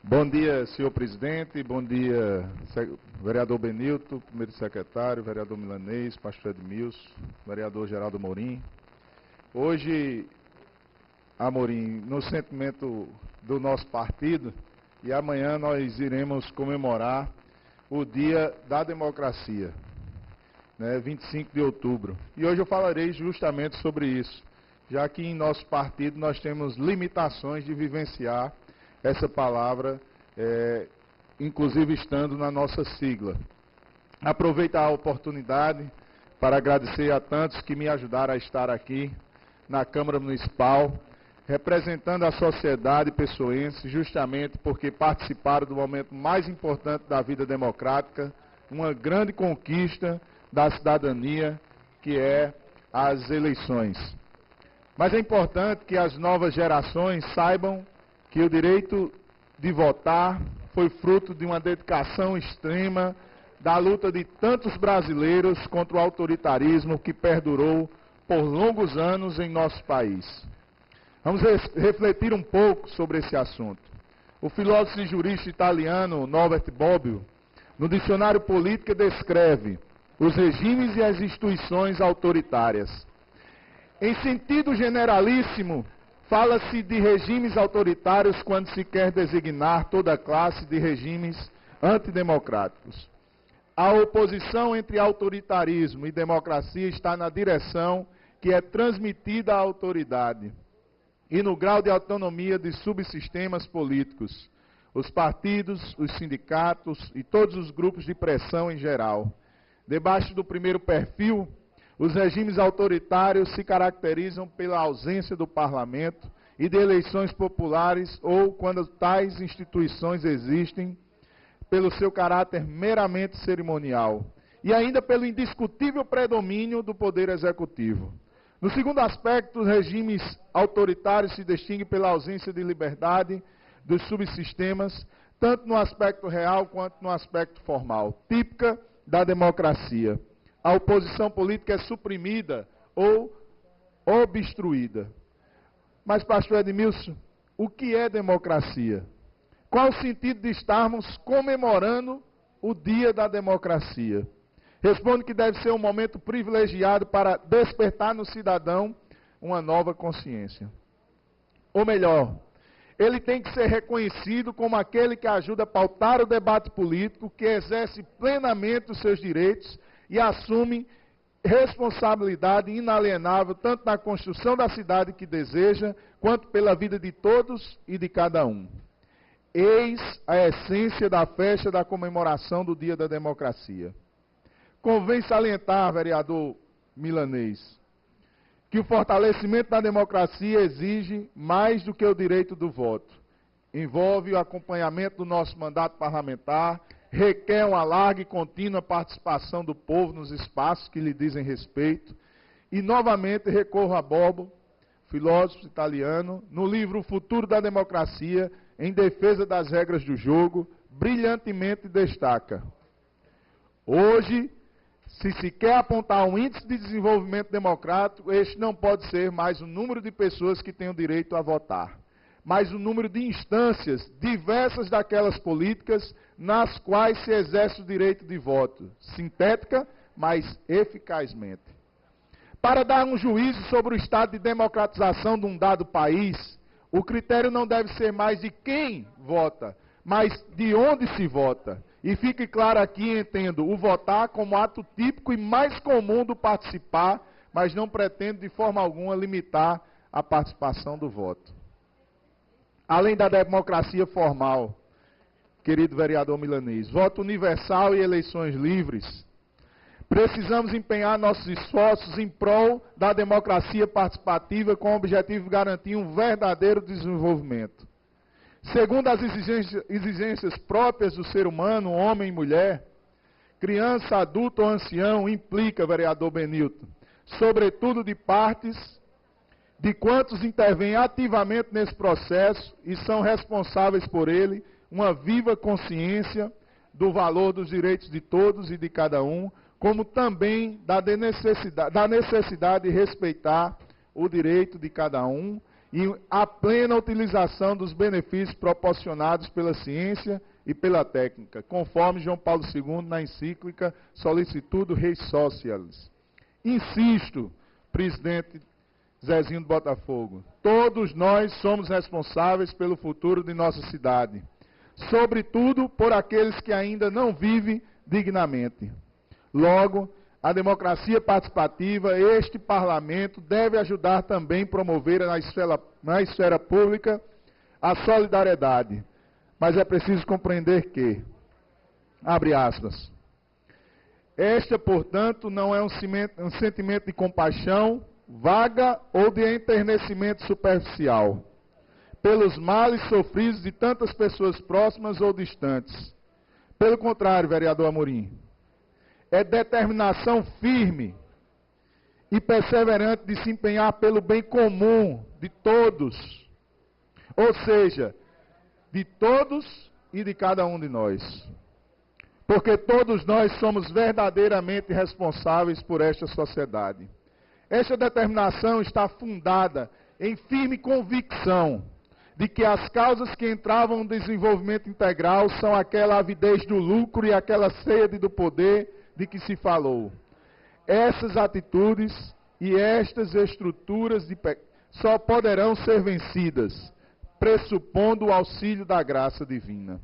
Bom dia, senhor presidente, bom dia, vereador Benilton, primeiro secretário, vereador Milanês, pastor Edmilson, vereador Geraldo Amorim. Hoje, Amorim, no sentimento do nosso partido, e amanhã nós iremos comemorar o Dia da Democracia, 25 de outubro. E hoje eu falarei justamente sobre isso, já que em nosso partido nós temos limitações de vivenciar essa palavra, inclusive estando na nossa sigla. Aproveito a oportunidade para agradecer a tantos que me ajudaram a estar aqui na Câmara Municipal, representando a sociedade pessoense, justamente porque participaram do momento mais importante da vida democrática, uma grande conquista da cidadania, que é as eleições. Mas é importante que as novas gerações saibam que o direito de votar foi fruto de uma dedicação extrema da luta de tantos brasileiros contra o autoritarismo que perdurou por longos anos em nosso país. Vamos refletir um pouco sobre esse assunto. O filósofo e jurista italiano Norbert Bobbio, no Dicionário Político, descreve os regimes e as instituições autoritárias. Em sentido generalíssimo, fala-se de regimes autoritários quando se quer designar toda classe de regimes antidemocráticos. A oposição entre autoritarismo e democracia está na direção que é transmitida à autoridade e no grau de autonomia de subsistemas políticos, os partidos, os sindicatos e todos os grupos de pressão em geral. Debaixo do primeiro perfil, os regimes autoritários se caracterizam pela ausência do parlamento e de eleições populares ou, quando tais instituições existem, pelo seu caráter meramente cerimonial e ainda pelo indiscutível predomínio do poder executivo. No segundo aspecto, os regimes autoritários se distinguem pela ausência de liberdade dos subsistemas, tanto no aspecto real quanto no aspecto formal, típica da democracia. A oposição política é suprimida ou obstruída. Mas, pastor Edmilson, o que é democracia? Qual o sentido de estarmos comemorando o Dia da Democracia? Respondo que deve ser um momento privilegiado para despertar no cidadão uma nova consciência. Ou melhor, ele tem que ser reconhecido como aquele que ajuda a pautar o debate político, que exerce plenamente os seus direitos e assume responsabilidade inalienável tanto na construção da cidade que deseja, quanto pela vida de todos e de cada um. Eis a essência da festa da comemoração do Dia da Democracia. Convém salientar, vereador Milanês, que o fortalecimento da democracia exige mais do que o direito do voto. Envolve o acompanhamento do nosso mandato parlamentar, requer uma larga e contínua participação do povo nos espaços que lhe dizem respeito. E, novamente, recorro a Bobbio, filósofo italiano, no livro O Futuro da Democracia, em defesa das regras do jogo, brilhantemente destaca: hoje, se quer apontar um índice de desenvolvimento democrático, este não pode ser mais o número de pessoas que têm o direito a votar, mas o número de instâncias diversas daquelas políticas nas quais se exerce o direito de voto, sintética, mas eficazmente. Para dar um juízo sobre o estado de democratização de um dado país, o critério não deve ser mais de quem vota, mas de onde se vota. E fique claro aqui, entendo, o votar como ato típico e mais comum do participar, mas não pretendo de forma alguma limitar a participação do voto. Além da democracia formal, querido vereador Milanês, voto universal e eleições livres, precisamos empenhar nossos esforços em prol da democracia participativa com o objetivo de garantir um verdadeiro desenvolvimento. Segundo as exigências próprias do ser humano, homem e mulher, criança, adulto ou ancião, implica, vereador Benilton, sobretudo de partes de quantos intervêm ativamente nesse processo e são responsáveis por ele, uma viva consciência do valor dos direitos de todos e de cada um, como também da necessidade de respeitar o direito de cada um e a plena utilização dos benefícios proporcionados pela ciência e pela técnica, conforme João Paulo II na encíclica Solicitudo Rei Socialis. Insisto, presidente Zezinho do Botafogo, todos nós somos responsáveis pelo futuro de nossa cidade, sobretudo por aqueles que ainda não vivem dignamente. Logo, a democracia participativa, este parlamento deve ajudar também a promover na esfera pública a solidariedade. Mas é preciso compreender que, abre aspas, esta, portanto, não é um sentimento de compaixão vaga ou de enternecimento superficial, pelos males sofridos de tantas pessoas próximas ou distantes. Pelo contrário, vereador Amorim, é determinação firme e perseverante de se empenhar pelo bem comum de todos, ou seja, de todos e de cada um de nós. Porque todos nós somos verdadeiramente responsáveis por esta sociedade. Esta determinação está fundada em firme convicção de que as causas que entravam no desenvolvimento integral são aquela avidez do lucro e aquela sede do poder de que se falou. Essas atitudes e estas estruturas só poderão ser vencidas, pressupondo o auxílio da graça divina.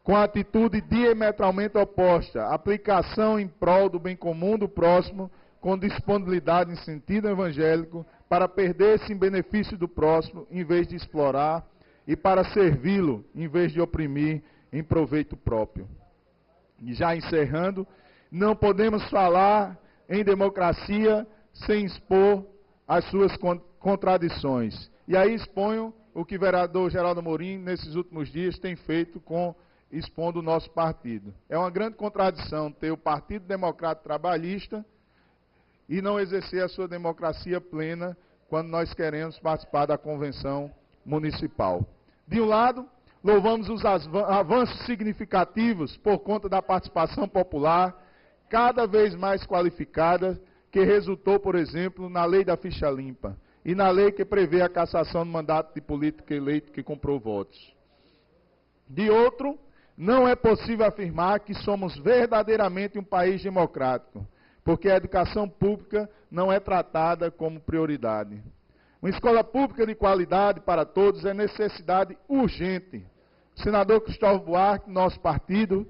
Com a atitude diametralmente oposta, aplicação em prol do bem comum do próximo, com disponibilidade em sentido evangélico, para perder-se em benefício do próximo, em vez de explorar, e para servi-lo, em vez de oprimir, em proveito próprio. E já encerrando, não podemos falar em democracia sem expor as suas contradições. E aí exponho o que o vereador Geraldo Amorim, nesses últimos dias, tem feito expondo o nosso partido. É uma grande contradição ter o Partido Democrata Trabalhista e não exercer a sua democracia plena quando nós queremos participar da convenção municipal. De um lado, louvamos os avanços significativos por conta da participação popular, cada vez mais qualificada, que resultou, por exemplo, na lei da ficha limpa e na lei que prevê a cassação do mandato de político eleito que comprou votos. De outro, não é possível afirmar que somos verdadeiramente um país democrático, porque a educação pública não é tratada como prioridade. Uma escola pública de qualidade para todos é necessidade urgente. O senador Cristóvão Buarque, nosso partido,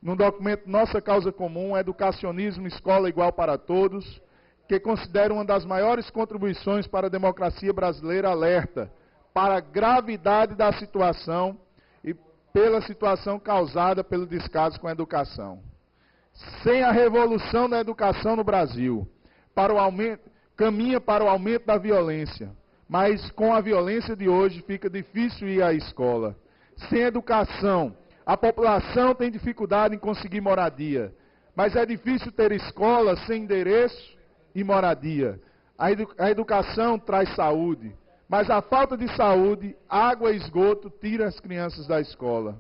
no documento Nossa Causa Comum, Educacionismo, Escola Igual para Todos, que considera uma das maiores contribuições para a democracia brasileira, alerta para a gravidade da situação e pela situação causada pelo descaso com a educação. Sem a revolução da educação no Brasil, caminha para o aumento da violência, mas com a violência de hoje fica difícil ir à escola. Sem educação, a população tem dificuldade em conseguir moradia, mas é difícil ter escola sem endereço e moradia. A educação traz saúde, mas a falta de saúde, água e esgoto tira as crianças da escola.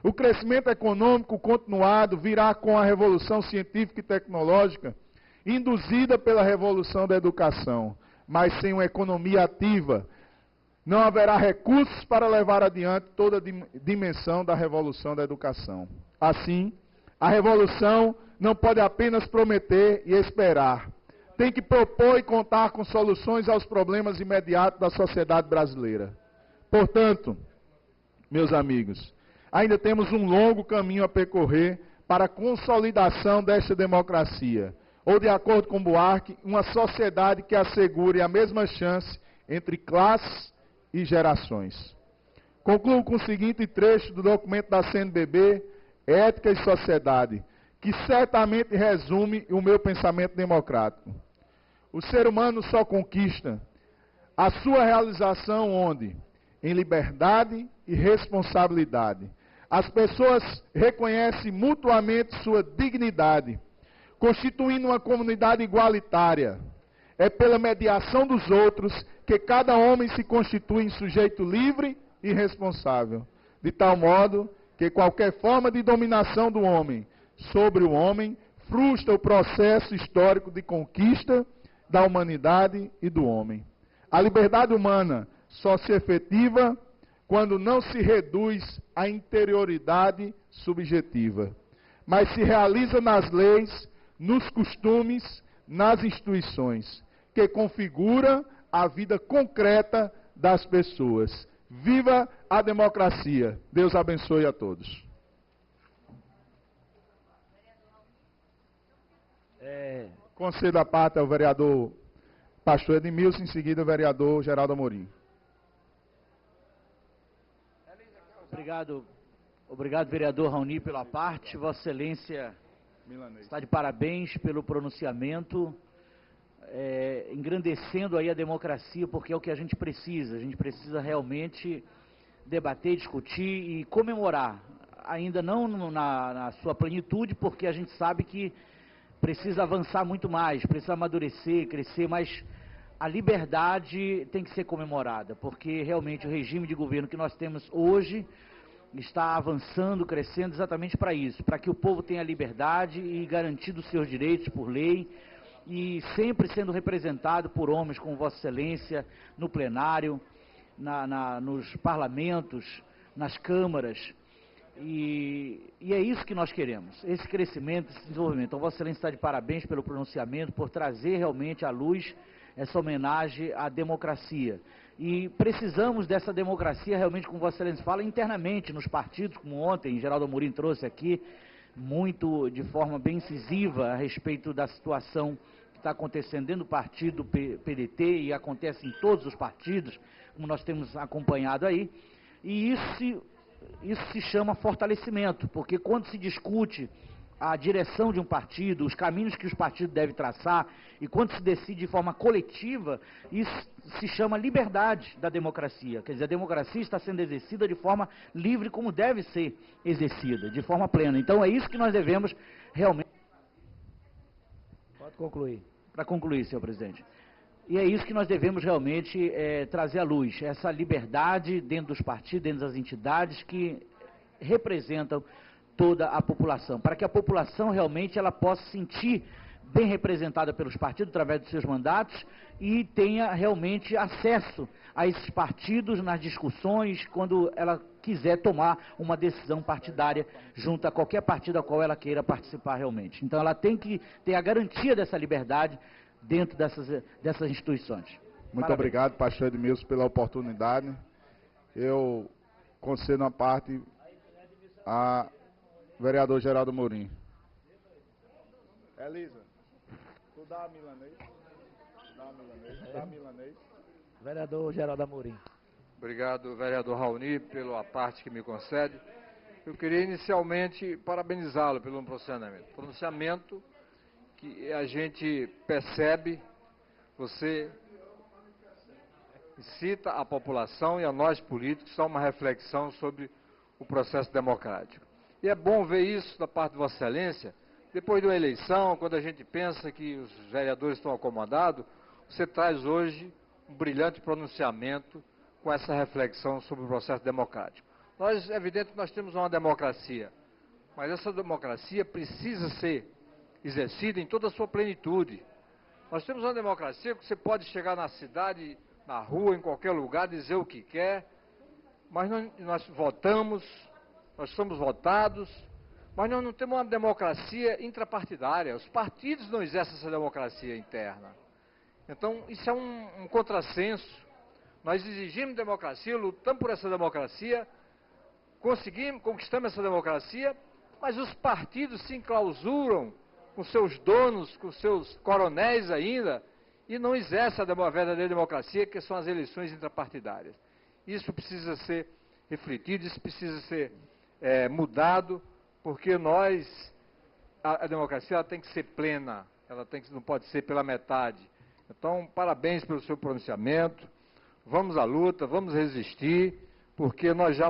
O crescimento econômico continuado virá com a revolução científica e tecnológica, induzida pela revolução da educação, mas sem uma economia ativa, não haverá recursos para levar adiante toda a dimensão da revolução da educação. Assim, a revolução não pode apenas prometer e esperar. Tem que propor e contar com soluções aos problemas imediatos da sociedade brasileira. Portanto, meus amigos, ainda temos um longo caminho a percorrer para a consolidação desta democracia, ou, de acordo com Buarque, uma sociedade que assegure a mesma chance entre classes e gerações. Concluo com o seguinte trecho do documento da CNBB, Ética e Sociedade, que certamente resume o meu pensamento democrático. O ser humano só conquista a sua realização onde? Em liberdade e responsabilidade. As pessoas reconhecem mutuamente sua dignidade, constituindo uma comunidade igualitária. É pela mediação dos outros que cada homem se constitui em sujeito livre e responsável, de tal modo que qualquer forma de dominação do homem sobre o homem frustra o processo histórico de conquista da humanidade e do homem. A liberdade humana só se efetiva quando não se reduz à interioridade subjetiva, mas se realiza nas leis, nos costumes, nas instituições, que configura a vida concreta das pessoas. Viva a democracia! Deus abençoe a todos. Concedo a parte ao vereador Pastor Edmilson, em seguida o vereador Geraldo Amorim. Obrigado, vereador Raoni, pela parte. Vossa Excelência está de parabéns pelo pronunciamento, engrandecendo aí a democracia, porque é o que a gente precisa. A gente precisa realmente debater, discutir e comemorar, ainda não na sua plenitude, porque a gente sabe que precisa avançar muito mais, precisa amadurecer, crescer, mas a liberdade tem que ser comemorada, porque realmente o regime de governo que nós temos hoje está avançando, crescendo exatamente para isso, para que o povo tenha liberdade e garantido os seus direitos por lei, e sempre sendo representado por homens como Vossa Excelência, no plenário, nos parlamentos, nas câmaras, e é isso que nós queremos, esse crescimento, esse desenvolvimento. Então, Vossa Excelência está de parabéns pelo pronunciamento, por trazer realmente à luz essa homenagem à democracia. E precisamos dessa democracia realmente, como Vossa Excelência fala, internamente nos partidos, como ontem Geraldo Amorim trouxe aqui, muito de forma bem incisiva a respeito da situação que está acontecendo dentro do partido PDT e acontece em todos os partidos, como nós temos acompanhado aí, e isso se chama fortalecimento, porque quando se discute a direção de um partido, os caminhos que os partidos devem traçar, e quando se decide de forma coletiva, isso se chama liberdade da democracia. Quer dizer, a democracia está sendo exercida de forma livre, como deve ser exercida, de forma plena. Então é isso que nós devemos realmente... Pode concluir. Para concluir, senhor presidente. E é isso que nós devemos realmente trazer à luz, essa liberdade dentro dos partidos, dentro das entidades que representam toda a população, para que a população realmente ela possa se sentir bem representada pelos partidos através dos seus mandatos e tenha realmente acesso a esses partidos nas discussões, quando ela quiser tomar uma decisão partidária junto a qualquer partido a qual ela queira participar realmente. Então ela tem que ter a garantia dessa liberdade dentro dessas instituições. Muito Parabéns. obrigado, pastor Edmilson, pela oportunidade. Eu concedo a parte a vereador Geraldo Amorim. Elisa, tu dá a milanês? Dá a milanês? Vereador Geraldo Amorim. Obrigado, vereador Raoni, pela parte que me concede. Eu queria inicialmente parabenizá-lo pelo pronunciamento que a gente percebe, você incita a população e a nós políticos a uma reflexão sobre o processo democrático. E é bom ver isso da parte de Vossa Excelência, depois de uma eleição, quando a gente pensa que os vereadores estão acomodados, você traz hoje um brilhante pronunciamento com essa reflexão sobre o processo democrático. É evidente que nós temos uma democracia, mas essa democracia precisa ser exercida em toda a sua plenitude. Nós temos uma democracia que você pode chegar na cidade, na rua, em qualquer lugar, dizer o que quer, mas nós votamos, nós somos votados, mas nós não temos uma democracia intrapartidária. Os partidos não exercem essa democracia interna. Então, isso é um contrassenso. Nós exigimos democracia, lutamos por essa democracia, conquistamos essa democracia, mas os partidos se enclausuram com seus donos, com seus coronéis ainda, e não exercem a verdadeira democracia, que são as eleições intrapartidárias. Isso precisa ser refletido, isso precisa ser mudado, porque a democracia ela tem que ser plena, não pode ser pela metade. Então, parabéns pelo seu pronunciamento, vamos à luta, vamos resistir, porque nós já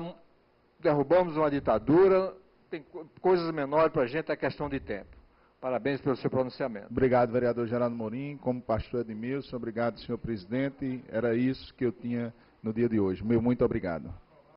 derrubamos uma ditadura, tem coisas menores para a gente, é questão de tempo. Parabéns pelo seu pronunciamento. Obrigado, vereador Geraldo Amorim, como pastor Edmilson, obrigado, senhor presidente, era isso que eu tinha no dia de hoje. Muito obrigado.